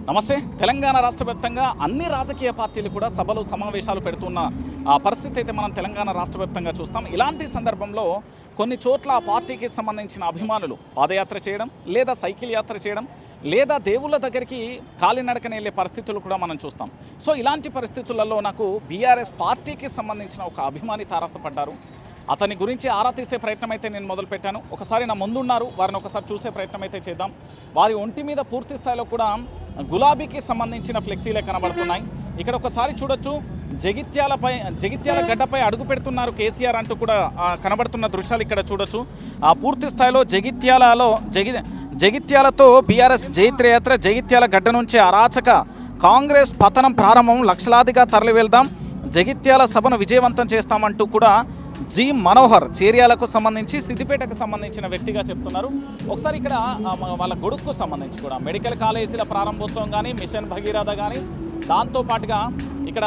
నమస్తే. తెలంగాణ రాష్ట్ర వ్యాప్తంగా అన్ని రాజకీయ పార్టీలు కూడా సభలు సమావేశాలు పెడుతున్న ఆ పరిస్థితి అయితే మనం తెలంగాణ రాష్ట్ర వ్యాప్తంగా చూస్తాం. ఇలాంటి సందర్భంలో కొన్ని చోట్ల ఆ పార్టీకి సంబంధించిన అభిమానులు పాదయాత్ర చేయడం, లేదా సైకిల్ యాత్ర చేయడం, లేదా దేవుళ్ళ దగ్గరికి కాలినడకన వెళ్ళే పరిస్థితులు కూడా మనం చూస్తాం. సో ఇలాంటి పరిస్థితులలో నాకు బీఆర్ఎస్ పార్టీకి సంబంధించిన ఒక అభిమాని తారసపడ్డారు. అతని గురించి ఆరా తీసే ప్రయత్నం అయితే నేను మొదలుపెట్టాను. ఒకసారి నా ముందున్నారు, వారిని ఒకసారి చూసే ప్రయత్నం అయితే చేద్దాం. వారి ఒంటి మీద పూర్తి స్థాయిలో కూడా గులాబీకి సంబంధించిన ఫ్లెక్సీలే కనబడుతున్నాయి. ఇక్కడ ఒకసారి చూడొచ్చు, జగిత్యాల గడ్డపై అడుగు పెడుతున్నారు కేసీఆర్ అంటూ కూడా కనబడుతున్న దృశ్యాలు ఇక్కడ చూడొచ్చు. ఆ పూర్తి స్థాయిలో జగిత్యాలతో బీఆర్ఎస్ జైత్రయాత్ర, జగిత్యాల గడ్డ నుంచి అరాచక కాంగ్రెస్ పతనం ప్రారంభం, లక్షలాదిగా తరలి వెళ్దాం, జగిత్యాల సభను విజయవంతం చేస్తామంటూ కూడా జి మనోహర్ చేర్యాలకు సంబంధించి సిద్దిపేటకు సంబంధించిన వ్యక్తిగా చెప్తున్నారు. ఒకసారి ఇక్కడ వాళ్ళ గొడుక్కు సంబంధించి కూడా మెడికల్ కాలేజీల ప్రారంభోత్సవం కానీ, మిషన్ భగీరథ కానీ, దాంతోపాటుగా ఇక్కడ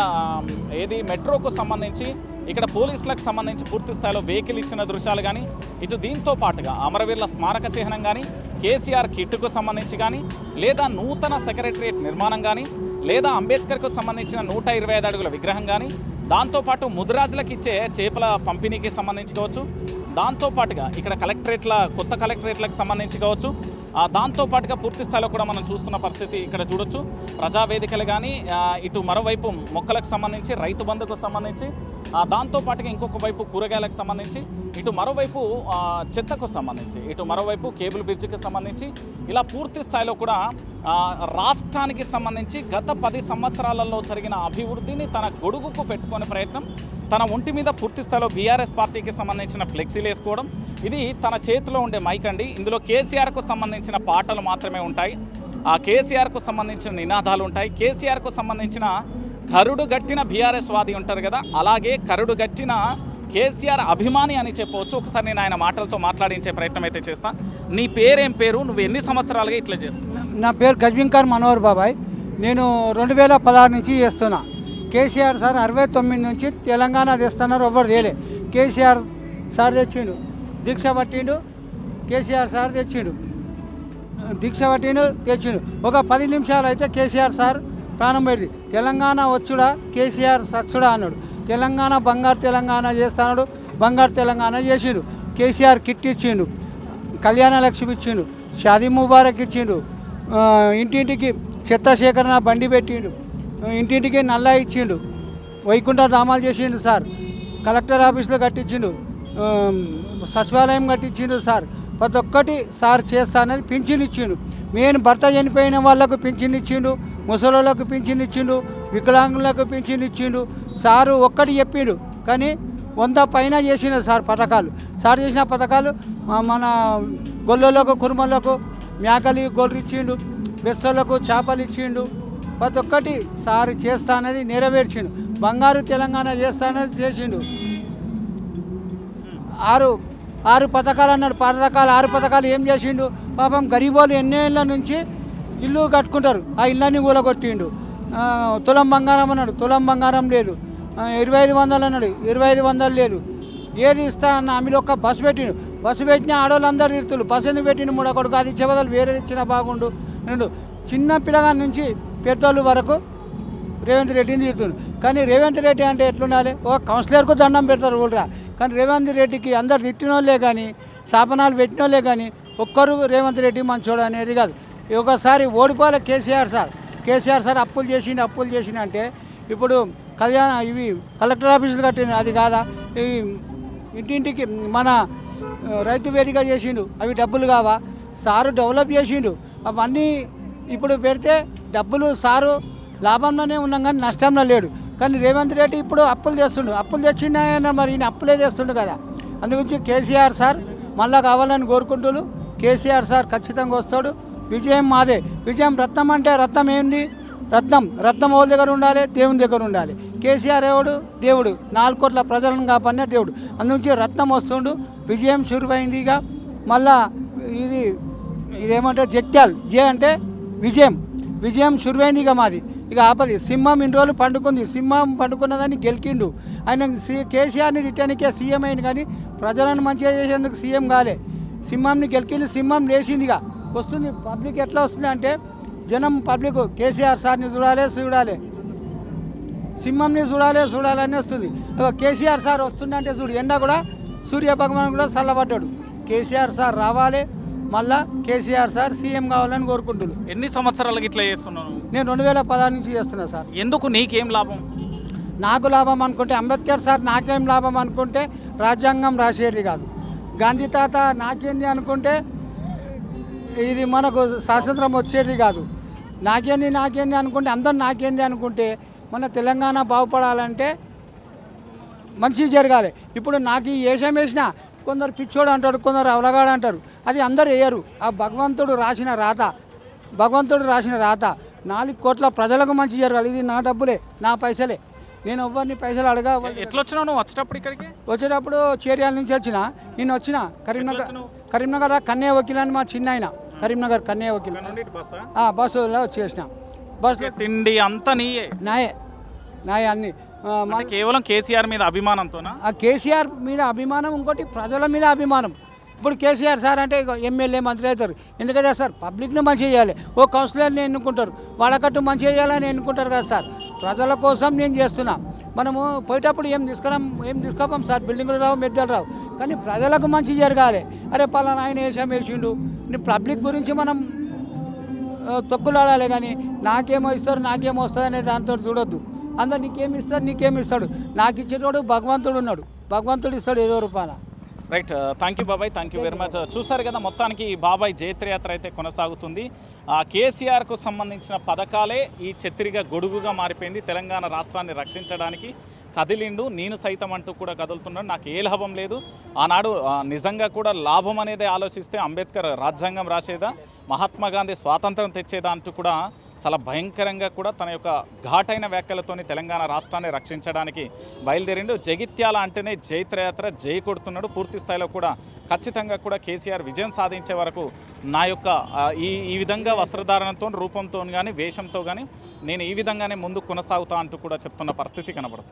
మెట్రోకు సంబంధించి ఇక్కడ పోలీసులకు సంబంధించి పూర్తి స్థాయిలో వెహికల్ ఇచ్చిన దృశ్యాలు కానీ, ఇటు దీంతో పాటుగా అమరవీరుల స్మారక చిహ్నం కానీ, కేసీఆర్ కిట్టుకు సంబంధించి కానీ, లేదా నూతన సెక్రటరియట్ నిర్మాణం కానీ, లేదా అంబేద్కర్కు సంబంధించిన 125 అడుగుల విగ్రహం కానీ, దాంతోపాటు ముదిరాజులకు ఇచ్చే చేపల పంపిణీకి సంబంధించి కావచ్చు, దాంతోపాటుగా ఇక్కడ కొత్త కలెక్టరేట్లకు సంబంధించి కావచ్చు, దాంతోపాటుగా పూర్తి స్థాయిలో కూడా మనం చూస్తున్న పరిస్థితి ఇక్కడ చూడొచ్చు. ప్రజావేదికలు కానీ, ఇటు మరోవైపు మొక్కలకు సంబంధించి, రైతు బంధుకు సంబంధించి, దాంతోపాటుగా ఇంకొక వైపు కూరగాయలకు సంబంధించి, ఇటు మరోవైపు చెత్తకు సంబంధించి, ఇటు మరోవైపు కేబుల్ బ్రిడ్జికి సంబంధించి, ఇలా పూర్తి స్థాయిలో కూడా రాష్ట్రానికి సంబంధించి గత 10 సంవత్సరాలలో జరిగిన అభివృద్ధిని తన గొడుగుకు పెట్టుకునే ప్రయత్నం, తన ఒంటి మీద పూర్తి స్థాయిలో బీఆర్ఎస్ పార్టీకి సంబంధించిన ఫ్లెక్సీలు వేసుకోవడం. ఇది తన చేతిలో ఉండే మైక్ అండి. ఇందులో కేసీఆర్కు సంబంధించిన పాటలు మాత్రమే ఉంటాయి, ఆ కేసీఆర్కు సంబంధించిన నినాదాలు ఉంటాయి. కేసీఆర్కు సంబంధించిన కరుడు గట్టిన బీఆర్ఎస్ వాది ఉంటారు కదా, అలాగే కరుడు గట్టిన కేసీఆర్ అభిమాని అని చెప్పవచ్చు. ఒకసారి నేను ఆయన మాటలతో మాట్లాడించే ప్రయత్నం అయితే చేస్తాను. నీ పేరేం పేరు, నువ్వు ఎన్ని సంవత్సరాలుగా ఇట్లా చేస్తావు? నా పేరు గజ్వింకర్ మనోహర్ బాబాయ్. నేను 2016 నుంచి చేస్తున్నా. కేసీఆర్ సార్ 69 నుంచి తెలంగాణ తెస్తున్నారు, ఎవరు తేలే. కేసీఆర్ సార్ తెచ్చిండు, దీక్ష పట్టిండు. కేసీఆర్ సార్ తెచ్చిండు, దీక్ష పట్టిండు, తెచ్చిండు. ఒక 10 నిమిషాలు అయితే కేసీఆర్ సార్ ప్రాణం పెట్టి తెలంగాణ వచ్చుడా కేసీఆర్ సచ్చుడా అన్నాడు. తెలంగాణ బంగారు తెలంగాణ చేస్తాడు, బంగారు తెలంగాణ చేసిండు. కేసీఆర్ కిట్ ఇచ్చిండు, కళ్యాణ లక్ష్మి ఇచ్చిండు, షాదీ ముబారక్ ఇచ్చిండు, ఇంటింటికి చెత్త సేకరణ బండి పెట్టిండు, ఇంటింటికి నల్లా ఇచ్చిండు, వైకుంఠ ధామాలు చేసిండు సార్, కలెక్టర్ ఆఫీసులో కట్టించిండు, సచివాలయం కట్టించిండు సార్. ప్రతి ఒక్కటి సార్ చేస్తా అనేది పింఛన్ ఇచ్చిండు. మెయిన్ భర్త చనిపోయిన వాళ్ళకు పింఛన్ ఇచ్చిండు, ముసలోళ్ళకు పింఛన్ ఇచ్చిండు, వికలాంగులకు పింఛన్ ఇచ్చిండు. సారు ఒక్కటి చెప్పిండు, కానీ 100 పైన చేసిన సార్ పథకాలు. సార్ చేసిన పథకాలు మన గొల్లలకు, కుర్మలకు మేకలు గొర్రెలు ఇచ్చిండు, బెస్తలకు చేపలు ఇచ్చిండు. ప్రతి ఒక్కటి సార్ చేస్తా అనేది నెరవేర్చిండు. బంగారు తెలంగాణ చేస్తా అనేది చేసిండు. ఆరు పథకాలు అన్నాడు. 6 పథకాలు ఏం చేసిండు? పాపం గరీబోళ్ళు ఎన్నేళ్ళ నుంచి ఇల్లు కట్టుకుంటారు, ఆ ఇళ్ళని కూలగొట్టిండు. తులం బంగారం అన్నాడు, తులం బంగారం లేదు. 2500 అన్నాడు, 2500 లేదు. ఏది ఇస్తా అన్న ఆమెలో ఒక బస్సు పెట్టిండు. బస్సు పెట్టిన ఆడవాళ్ళందరూ ఇరుతులు. బస్సు ఎందుకు పెట్టిండు? 3 కొడుకు అది ఇచ్చే బదులు వేరేది ఇచ్చినా బాగుండు. చిన్న పిల్లగాని నుంచి పెద్దోళ్ళు వరకు రేవంత్ రెడ్డిని తిడుతుండు. కానీ రేవంత్ రెడ్డి అంటే ఎట్లుండాలి? ఒక కౌన్సిలర్కు దండం పెడతారు ఊళ్ళరా. కానీ రేవంత్ రెడ్డికి అందరు తిట్టినోళ్ళే కానీ, శాపనాలు పెట్టినోళ్ళే కానీ ఒక్కరు రేవంత్ రెడ్డి మంచోడు అనేది కాదు. ఒకసారి ఓడిపోలే కేసీఆర్ సార్ అప్పులు చేసిండు అంటే ఇప్పుడు ఇవి కలెక్టర్ ఆఫీసులు కట్టింది, అది కాదా? ఈ ఇంటింటికి మన రైతు వేదిక చేసిండు, అవి డబ్బులు కావా? సారు డెవలప్ చేసిండు. అవన్నీ ఇప్పుడు పెడితే డబ్బులు సారు లాభంలోనే ఉన్నాం కానీ నష్టంలో లేడు. కానీ రేవంత్ రెడ్డి ఇప్పుడు అప్పులు తెచ్చిండు, మరి ఈయన అప్పులే చేస్తుండు కదా. అందుగురించి కేసీఆర్ సార్ మళ్ళా కావాలని కోరుకుంటున్నారు. కేసీఆర్ సార్ ఖచ్చితంగా వస్తాడు. విజయం మాదే. విజయం రత్నం అంటే రత్నం ఏంది? రత్నం వాళ్ళ దగ్గర ఉండాలి, దేవుని దగ్గర ఉండాలి. కేసీఆర్ ఎవడు? దేవుడు. 4 కోట్ల ప్రజలను కాపాడిన దేవుడు. అందుగురించి రత్నం వస్తుండు. విజయం శురువైందిగా. మళ్ళా ఇదేమంటే జగిత్యాల జే అంటే విజయం శురువైందిగా మాది. ఇక ఆపది. సింహం ఇన్ని రోజులు పండుకుంది, సింహం పండుకున్నదాన్ని గెలికిండు. ఆయన కేసీఆర్ని తిట్టడానికే సీఎం అయింది, కానీ ప్రజలను మంచిగా చేసేందుకు సీఎం కాలే. సింహంని గెలికిండు, సింహం లేచిందిగా. వస్తుంది పబ్లిక్ ఎట్లా వస్తుంది అంటే జనం పబ్లిక్ కేసీఆర్ సార్ని చూడాలి సింహంని చూడాలని వస్తుంది. కేసీఆర్ సార్ వస్తుందంటే చూడు, ఎండ కూడా సూర్య భగవాన్ కూడా చల్లబడ్డాడు. కేసీఆర్ సార్ రావాలి, మళ్ళా కేసీఆర్ సార్ సీఎం కావాలని కోరుకుంటున్నాను. ఎన్ని సంవత్సరాలకి ఇట్లా చేస్తున్నాను? నేను 2016 నుంచి చేస్తున్నా సార్. ఎందుకు నీకేం లాభం? నాకు లాభం అనుకుంటే అంబేద్కర్ సార్ నాకేం లాభం అనుకుంటే రాజ్యాంగం రాసేది కాదు. గాంధీ తాత నాకేంది అనుకుంటే ఇది మనకు స్వాతంత్రం వచ్చేది కాదు. నాకేంది అనుకుంటే అందరు నాకేంది అనుకుంటే మన తెలంగాణ బాగుపడాలంటే మంచి జరగాలి. ఇప్పుడు నాకు ఈ వేషం వేసినా కొందరు పిచ్చోడు అంటారు, కొందరు అవలగాడు అంటారు. అది అందరు వేయరు. ఆ భగవంతుడు రాసిన రాత 4 కోట్ల ప్రజలకు మంచి జరగాలి. ఇది నా డబ్బులే, నా పైసలే. నేను ఎవరిని పైసలు అడగా. ఎట్లా వచ్చినావు నువ్వు వచ్చేటప్పుడు? ఇక్కడికి వచ్చేటప్పుడు చేర్యాల నుంచి నేను వచ్చిన కరీంనగర్ కన్యా వకీల్ అని మా చిన్న ఆయన కరీంనగర్ కన్యా వకీల్ బస్సులో వచ్చేసిన. బస్సులో తిండి అంతా నీయే? నాయే అన్ని. కేవలం కేసీఆర్ మీద అభిమానంతోనా? ఆ కేసీఆర్ మీద అభిమానం, ఇంకోటి ప్రజల మీద అభిమానం. ఇప్పుడు కేసీఆర్ సార్ అంటే ఎమ్మెల్యే మంత్రి అవుతారు. ఎందుకంటే సార్ పబ్లిక్ని మంచి చేయాలి. ఓ కౌన్సిలర్ని ఎన్నుకుంటారు, వాళ్ళకట్టు మంచి చేయాలని ఎన్నుకుంటారు కదా సార్. ప్రజల కోసం నేను చేస్తున్నా. మనము పోయేటప్పుడు ఏం తీసుకోపాం సార్, బిల్డింగులు రావు, మెద్దలు రావు, కానీ ప్రజలకు మంచి జరగాలి. అరే పలానా ఆయన వేసిండు, పబ్లిక్ గురించి మనం తొక్కులాడాలి. కానీ నాకేమో వస్తుంది అనే దాంతో చూడొద్దు. అందరు నీకేమిస్తాడు. నాకు ఇచ్చేటోడు భగవంతుడు ఉన్నాడు, భగవంతుడు ఇస్తాడు ఏదో రూపాయన. రైట్, థ్యాంక్ యూ బాబాయ్, థ్యాంక్ యూ వెరీ మచ్. చూసారు కదా, మొత్తానికి ఈ బాబాయ్ జైత్రయాత్ర అయితే కొనసాగుతుంది. కేసీఆర్కు సంబంధించిన పథకాలే ఈ ఛత్రిగా గొడుగుగా మారిపోయింది. తెలంగాణ రాష్ట్రాన్ని రక్షించడానికి కదిలిండు, నేను సైతం అంటూ కూడా కదులుతున్నాడు. నాకు ఏ లాభం లేదు. ఆనాడు నిజంగా కూడా లాభం అనేది ఆలోచిస్తే అంబేద్కర్ రాజ్యాంగం రాసేదా, మహాత్మా గాంధీ స్వాతంత్రం తెచ్చేదా అంటూ కూడా చాలా భయంకరంగా కూడా తన యొక్క ఘాటైన వ్యాఖ్యలతోని తెలంగాణ రాష్ట్రాన్ని రక్షించడానికి బయలుదేరిండు. జగిత్యాల అంటేనే జైత్రయాత్ర జై కొడుతున్నాడు. పూర్తి స్థాయిలో కూడా ఖచ్చితంగా కూడా కేసీఆర్ విజయం సాధించే వరకు నా యొక్క ఈ విధంగా వస్త్రధారణతో, రూపంతో కానీ, వేషంతో కానీ నేను ఈ విధంగానే ముందుకు కొనసాగుతా అంటూ కూడా చెప్తున్న పరిస్థితి కనబడుతుంది.